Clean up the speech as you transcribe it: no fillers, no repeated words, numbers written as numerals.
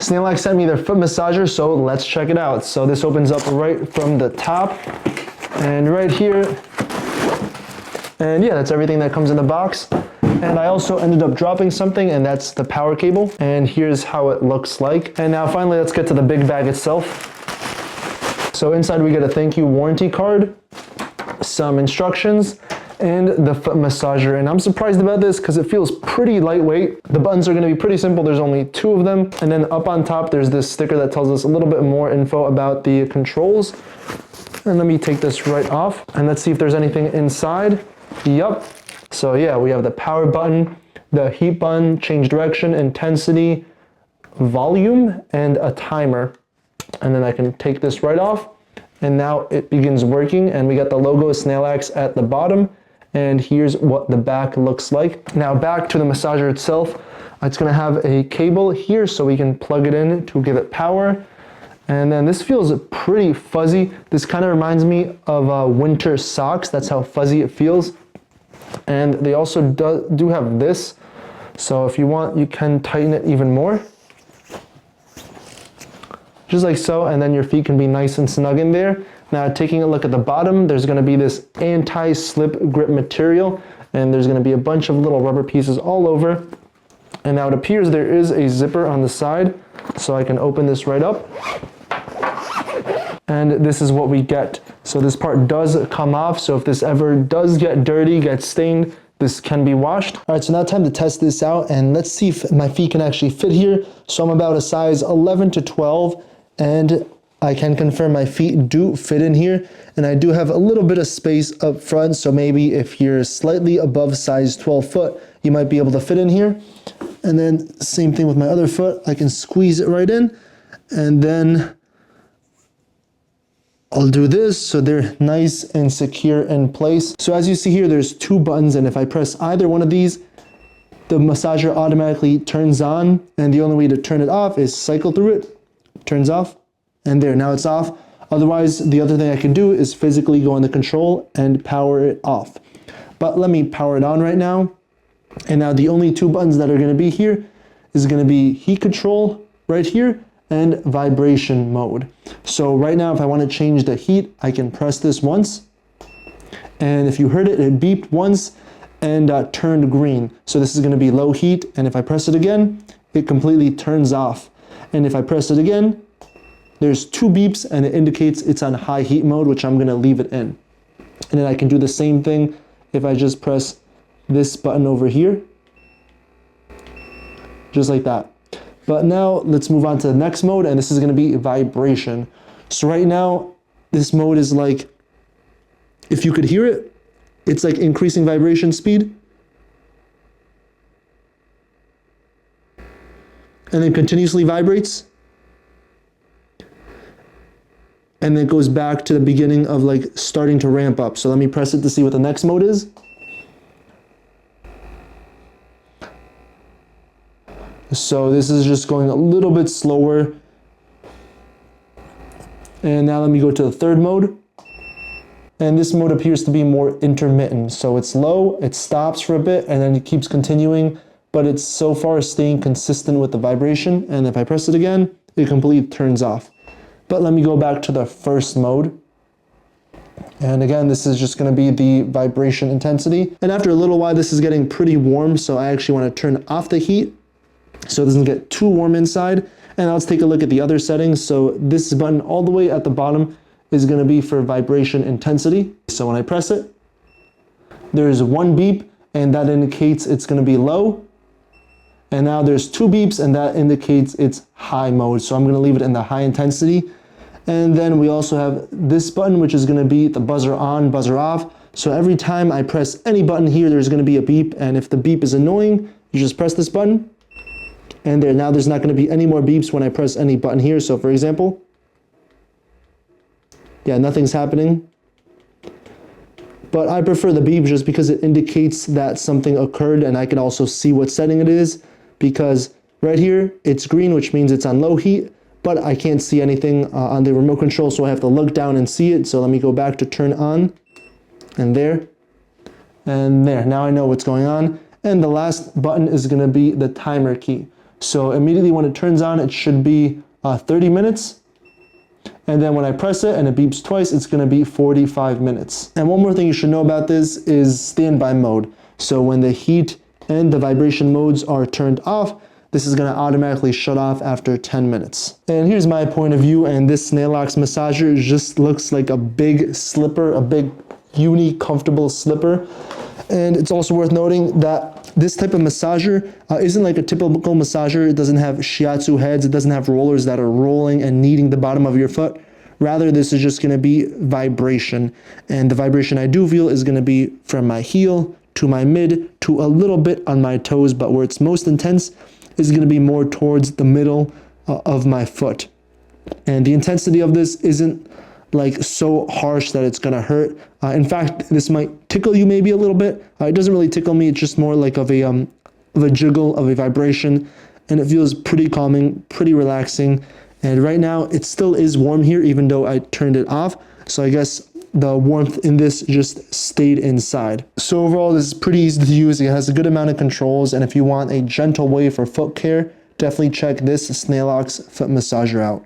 Snailax sent me their foot massager, so let's check it out. So this opens up right from the top and right here. And yeah, that's everything that comes in the box. And I also ended up dropping something, and that's the power cable. And here's how it looks like. And now finally, let's get to the big bag itself. So inside we get a thank you warranty card, some instructions, and the foot massager. And I'm surprised about this because it feels pretty lightweight. The buttons are going to be pretty simple. There's only 2 of them. And then up on top, there's this sticker that tells us a little bit more info about the controls. And let me take this right off. And let's see if there's anything inside. Yup. So yeah, we have the power button, the heat button, change direction, intensity, volume, and a timer. And then I can take this right off. And now it begins working, and we got the logo Snailax at the bottom. And here's what the back looks like. Now back to the massager itself. It's gonna have a cable here so we can plug it in to give it power. And then this feels pretty fuzzy. This kind of reminds me of winter socks. That's how fuzzy it feels. And they also do have this. So if you want, you can tighten it even more. Just like so, and then your feet can be nice and snug in there. Now taking a look at the bottom, there's gonna be this anti-slip grip material, and there's gonna be a bunch of little rubber pieces all over. And now it appears there is a zipper on the side, so I can open this right up. And this is what we get. So this part does come off, so if this ever does get dirty, get stained, this can be washed. All right, so now time to test this out, and let's see if my feet can actually fit here. So I'm about a size 11 to 12, and I can confirm my feet do fit in here, and I do have a little bit of space up front, so maybe if you're slightly above size 12 foot, you might be able to fit in here. And then same thing with my other foot, I can squeeze it right in, and then I'll do this so they're nice and secure in place. So as you see here, there's 2 buttons, and if I press either one of these, the massager automatically turns on, and the only way to turn it off is cycle through it, turns off, and there, now it's off. Otherwise, the other thing I can do is physically go on the control and power it off. But let me power it on right now. And now the only 2 buttons that are gonna be here is gonna be heat control right here and vibration mode. So right now, if I wanna change the heat, I can press this once. And if you heard it, it beeped once and turned green. So this is gonna be low heat. And if I press it again, it completely turns off. And if I press it again, there's 2 beeps and it indicates it's on high heat mode, which I'm gonna leave it in. And then I can do the same thing if I just press this button over here, just like that. But now let's move on to the next mode, and this is gonna be vibration. So right now, this mode is like, if you could hear it, it's like increasing vibration speed. And then continuously vibrates. And then it goes back to the beginning of like starting to ramp up. So let me press it to see what the next mode is. So this is just going a little bit slower. And now let me go to the 3rd mode. And this mode appears to be more intermittent. So it's low, it stops for a bit, and then it keeps continuing, but it's so far staying consistent with the vibration. And if I press it again, it completely turns off. But let me go back to the 1st mode. And again, this is just gonna be the vibration intensity. And after a little while, this is getting pretty warm, so I actually wanna turn off the heat so it doesn't get too warm inside. And now let's take a look at the other settings. So this button all the way at the bottom is gonna be for vibration intensity. So when I press it, there's 1 beep, and that indicates it's gonna be low. And now there's 2 beeps, and that indicates it's high mode. So I'm gonna leave it in the high intensity. And then we also have this button, which is gonna be the buzzer on, buzzer off. So every time I press any button here, there's gonna be a beep. And if the beep is annoying, you just press this button. And there, now there's not gonna be any more beeps when I press any button here. So for example, yeah, nothing's happening. But I prefer the beep just because it indicates that something occurred, and I can also see what setting it is, because right here, it's green, which means it's on low heat, but I can't see anything on the remote control, so I have to look down and see it. So let me go back to turn on, and there, and there. Now I know what's going on. And the last button is gonna be the timer key. So immediately when it turns on, it should be 30 minutes. And then when I press it and it beeps twice, it's gonna be 45 minutes. And one more thing you should know about this is standby mode. So when the heat and the vibration modes are turned off, this is gonna automatically shut off after 10 minutes. And here's my point of view, and this Snailax massager just looks like a big slipper, a big, unique, comfortable slipper. And it's also worth noting that this type of massager isn't like a typical massager. It doesn't have shiatsu heads. It doesn't have rollers that are rolling and kneading the bottom of your foot. Rather, this is just gonna be vibration. And the vibration I do feel is gonna be from my heel to my mid to a little bit on my toes, but where it's most intense is gonna be more towards the middle of my foot. And the intensity of this isn't like so harsh that it's gonna hurt. In fact, this might tickle you maybe a little bit. It doesn't really tickle me. It's just more like of a jiggle, of a vibration, and it feels pretty calming, pretty relaxing. And right now, it still is warm here, even though I turned it off. So I guess the warmth in this just stayed inside. So overall, this is pretty easy to use. It has a good amount of controls, and if you want a gentle way for foot care, definitely check this Snailax Foot Massager out.